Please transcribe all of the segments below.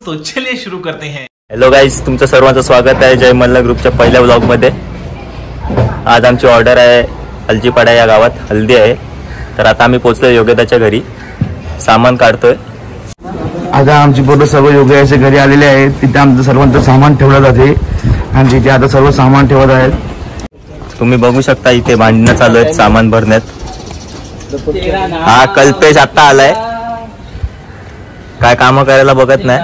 तो चलिए शुरू करते हैं। हॅलो गाईज, तुमचं सर्वांचं स्वागत आहे जय मल्हार ग्रुपच्या पहिल्या व्लॉगमध्ये। आज आमची ऑर्डर आहे हलजीपाडा या गावात हल्दी आहे, तर आता आम्ही पोहोचलो योगेदाच्या घरी, सामान काढतोय। आता आमची पोरं सर्व योगेदाच्या घरी आलेले आहेत। तिथे आमचं सर्वांचं सामान ठेवलं जाते आणि तिथे आता सर्व सामान ठेवत आहेत। तुम्ही बघू शकता इथे भांडणं चालू आहेत सामान भरण्यात। हा कल्पेश आता आलाय, काय काम करायला बघत नाही।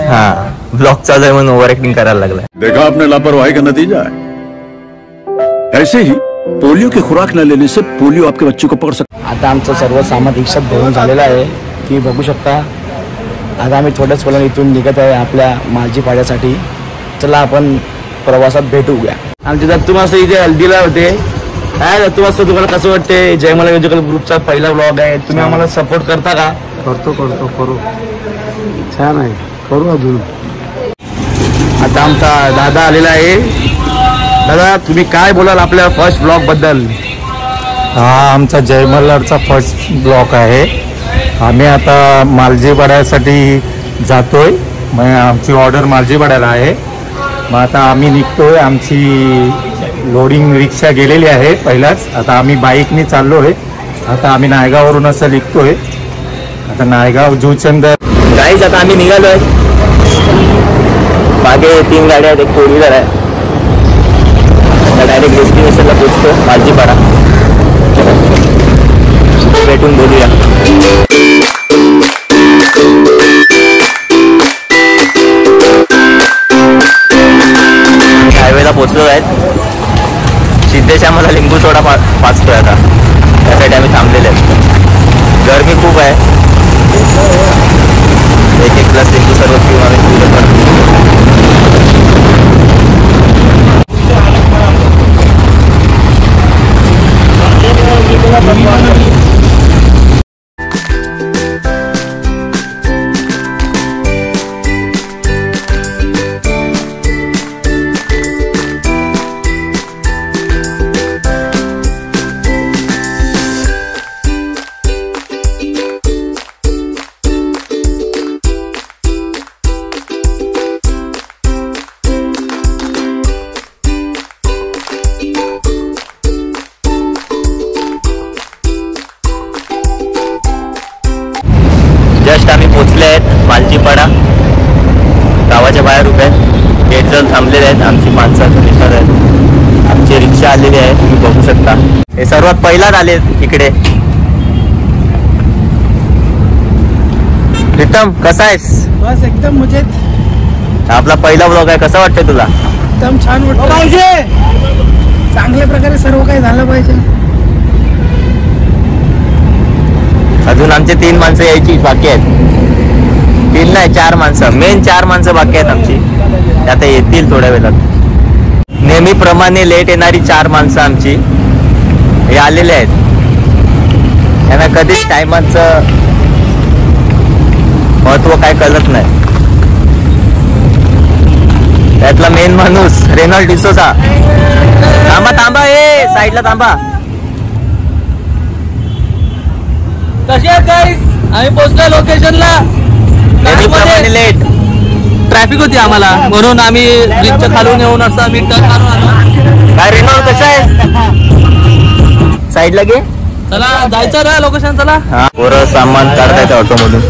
हाँ ब्लॉग चालू आहे म्हणून ओव्हर ऍक्टिंग करायला लागलाय। देखा आपने लापरवाही का नतीजा है। ऐसे ही पोलियो की खुराक न लेने से पोलियो आपके बच्चे को पकड़ सकता। आता आमचं सर्व सामान रिक्षात भरून झालेलं आहे, तुम्ही बघू शकता। आता आम्ही थोड्याच वेळाने इथून निघत आहे आपल्या मालजीपाड्यासाठी। चला आपण प्रवासात भेटूया। आमचे दत्तू मास्तर इथे हल्दीला होते। काय दत्तू मास्तर, तुम्हाला कसं वाटते? जय मल्हार म्युझिकल ग्रुपचा पहिला व्लॉग आहे, तुम्ही आम्हाला सपोर्ट करता का? करतो करू छान आहे, करू अजून। आता आमचा दादा आलेला आहे। दादा, तुम्ही काय बोलाल आपल्या फर्स्ट ब्लॉग बद्दल? हा आमचा जय मल्हारचा फर्स्ट ब्लॉक आहे। आम्ही आता मालजीपाड्यासाठी जातोय, मग आमची ऑर्डर मालजीपाड्याला आहे। मग आता आम्ही निघतोय, आमची लोडिंग रिक्षा गेलेली आहे पहिलाच। आता आम्ही बाईकने चाललोय। आता आम्ही नायगाववरून असं निघतोय, आता नायगाव जुचंदर। गाईज आता आम्ही निघालोय, मागे 3 गाड्या आहेत, एक 4 व्हीलर आहे। डायरेक्ट डेस्टिनेशनला पोहोचतो मालजीपाडा, भेटून बोलूया। हायवेला पोहोचलो आहेत, सिद्धेश आम्हाला लिंबू सोडा पाचतोय आता, त्यासाठी आम्ही थांबलेले आहेत। गरमी खूप आहे, एक ग्लास लिंबू सर्व पिऊन आम्ही पूर्ण करतो। जस्ट आम्ही पोचले आहेत मालजीपाडा, गावाच्या बाहेर उभे आहेत। गेट जवळ थांबलेले आहेत, आमची माणसं दिसत आहेत, आमची रिक्षा आलेली आहे, तुम्ही बघू शकता। हे सर्वात पहिलाच आले इकडे। प्रीतम, कसा आहेस? बस एकदम मजेत। आपला पहिला ब्लॉग आहे, कसं वाटतंय तुला? एकदम छान वाटतं पाहिजे, चांगल्या प्रकारे सर्व काही झालं पाहिजे। अजून आमचे 3 माणसं यायची बाकी आहेत, 3 नाही 4 माणसं, मेन 4 माणसं बाकी आहेत आमची, आता येतील थोड्या वेळात। नेहमीप्रमाणे लेट येणारी 4 माणसं आमची हे आलेले आहेत, त्यांना कधीच टायमाचं महत्व काय कळत नाही। त्यातला मेन माणूस रेनॉल्ड डिसोजा। थांबा थांबा, ए साईडला थांबा। कसे आहेत गाईज? आम्ही पोहोचलोय लोकेशनला। नेहमीप्रमाणे लेट ट्रॅफिक होती आम्हाला, म्हणून आम्ही ब्रिजच्या खालून येऊन असं आम्ही टर्न मारून आलो। काय रेनॉल्ड, कसा आहे? साईडला घे, चला जायचं रे लोकेशन, चला। हा पोरं सामान काढतायत ऑटोमधून।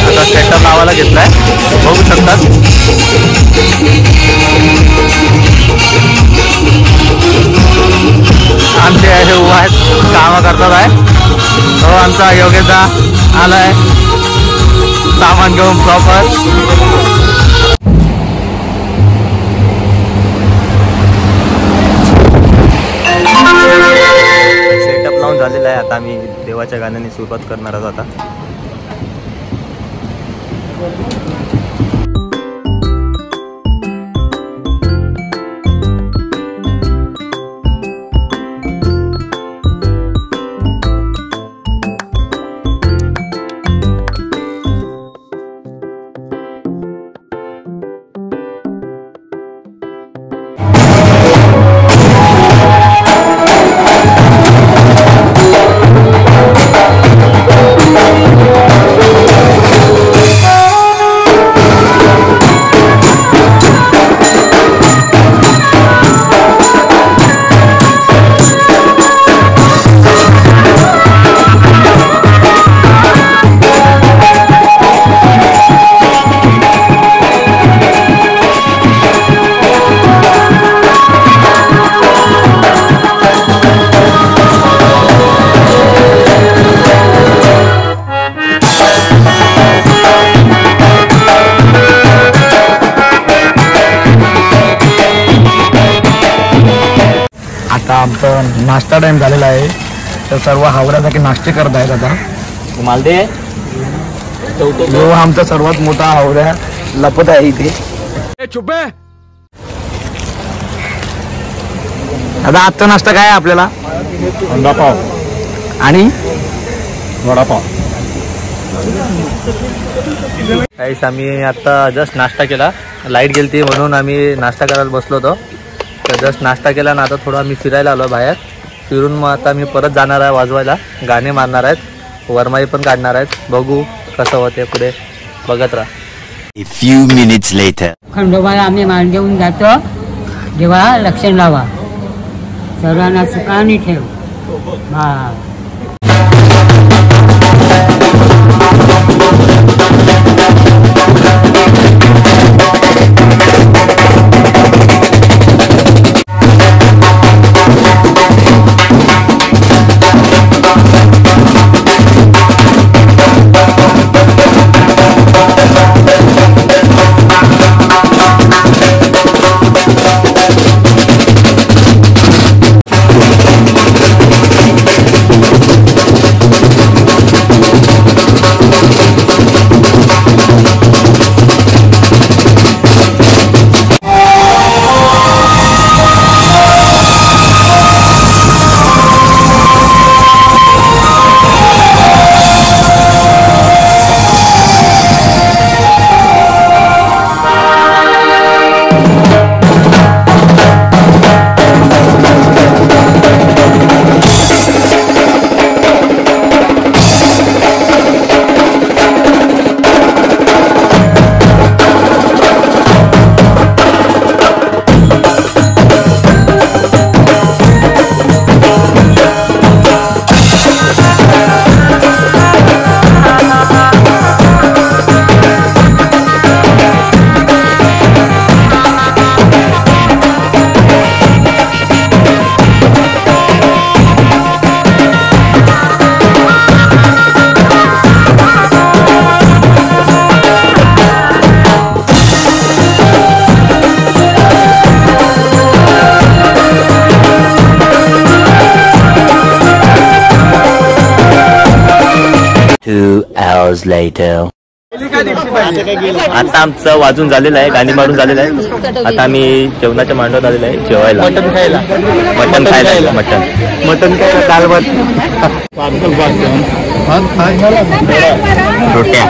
आता सेटअप लावायला घेतलाय, बघू शकतात। आमचे हे उभा आहेत, काम करतात आहे। तो आमचा योगेदा आलाय सामान घेऊन प्रॉपर। सेटअप लावून झालेला आहे, आता आम्ही देवाच्या गाण्याने सुरुवात करणार आहोत आता। आता आमचा नाश्ता टाइम झालेला आहे, तर सर्व हावऱ्यासाठी नाश्ते करत आहेत. आता मालदे जो आमचा सर्वात मोठा हावऱ्या लपत आहे इथे. आता आजचा नाश्ता काय आहे आपल्याला? अंडापाव आणि वडापाव. काहीच आम्ही आता जस्ट नाश्ता केला, लाईट गेलती म्हणून आम्ही नाश्ता करायला बसलो होतो. तर जस्ट नाश्ता केला ना आता थोडं आम्ही फिरायला आलो बाहेर. फिरून मग आता मी परत जाणार आहे वाजवायला, गाणे मारणार आहेत, वरमाई पण काढणार आहेत. बघू कसं होते पुढे, बघत राहा. A few minutes later. खंडोबाला आम्ही मान देऊन जातो. देवा लक्षण लावा, सर्वांना सुखाने ठेव. hours later. आता आमचं वाजून झालेलं आहे, गाणी मारून झालेलं आहे. आता आम्ही जेवणाच्या मांडवात आलेलं आहे जेवायला, मटन खायला. मटन खायला दाल भात, रोट्या.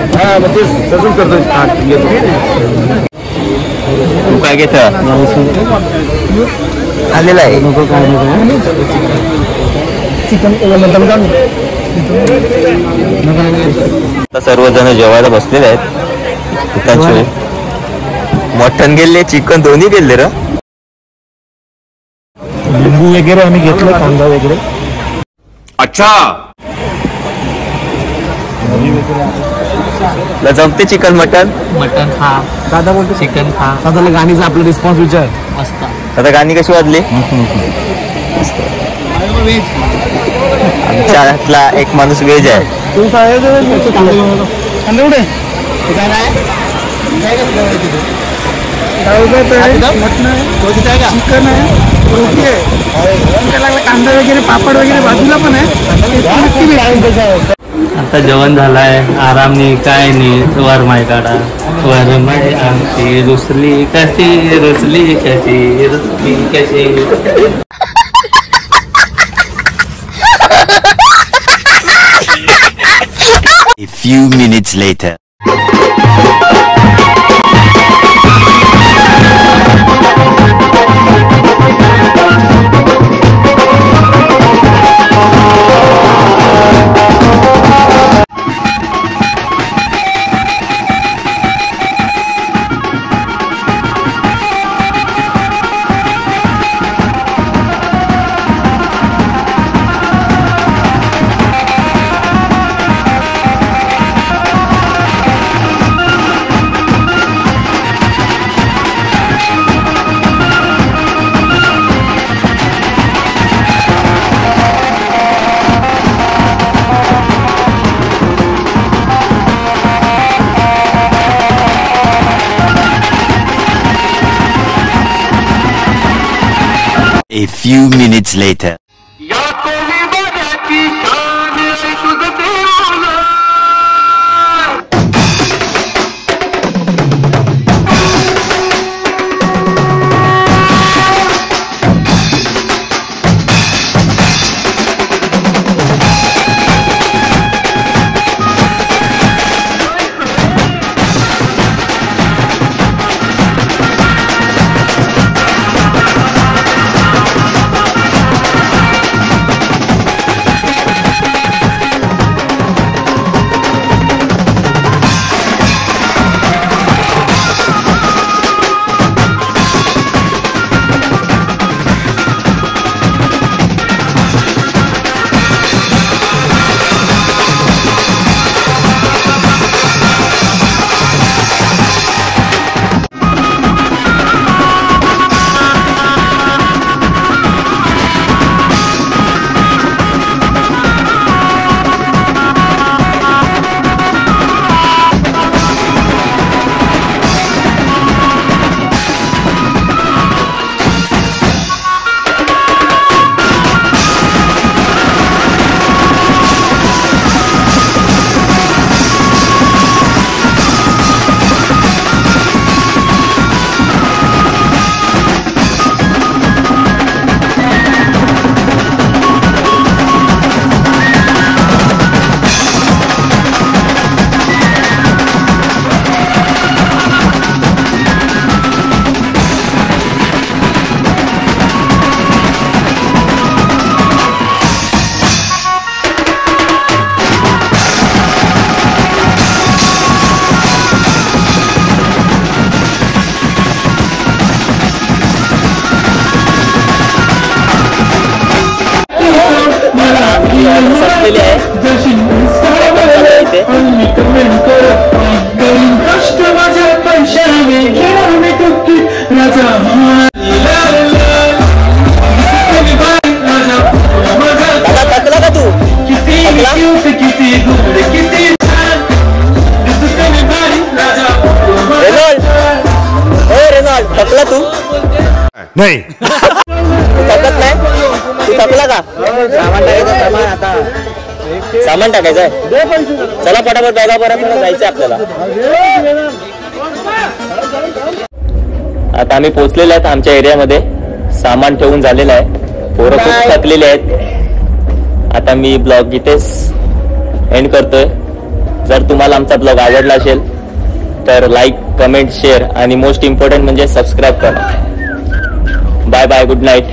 तू काय घेत आलेला आहे? आता सर्वजण जेवायला बसलेले आहेत. दुकानचे मटन गेले, चिकन दोन्ही गेले र. लिंबू वगैरे आम्ही घेतलं, कांदा वगैरे. अच्छा जमते चिकन मटन. मटन खा, दादा बोलतो चिकन खा, दादाला गाणीचा आपला रिस्पॉन्स विचार. मस्त. आता गाणी कशी वाजली? आमच्यातला एक माणूस व्हेज आहे. चिकन आहे, रोटी आहे, कांदा वगैरे, पापड वगैरे बाजूला पण आहे. आता जेवण झालंय, आरामनी काय नाही. वरमाई काढा, वरमाई आमची रुसली कशी, रुसली कशी, रुसली कशी. A few minutes later. A few minutes later. संपलेली आहे थकला का तू? रेनॉल्ड थकला तू? नाही थकत नाही तू? थकला का? सामान टाकायचंय. चला पटापट बॅगा परत जायचंय आपल्याला. आता आम्ही पोहोचलेले आहेत आमच्या एरियामध्ये. सामान ठेवून झालेलं आहे. पोरं खूप थकलेले आहेत. आता मी ब्लॉग इथेच एंड करतोय. जर तुम्हाला आमचा ब्लॉग आवडला असेल तर लाईक, कमेंट, शेअर आणि मोस्ट इम्पॉर्टंट म्हणजे सबस्क्राईब करा. Bye bye, good night.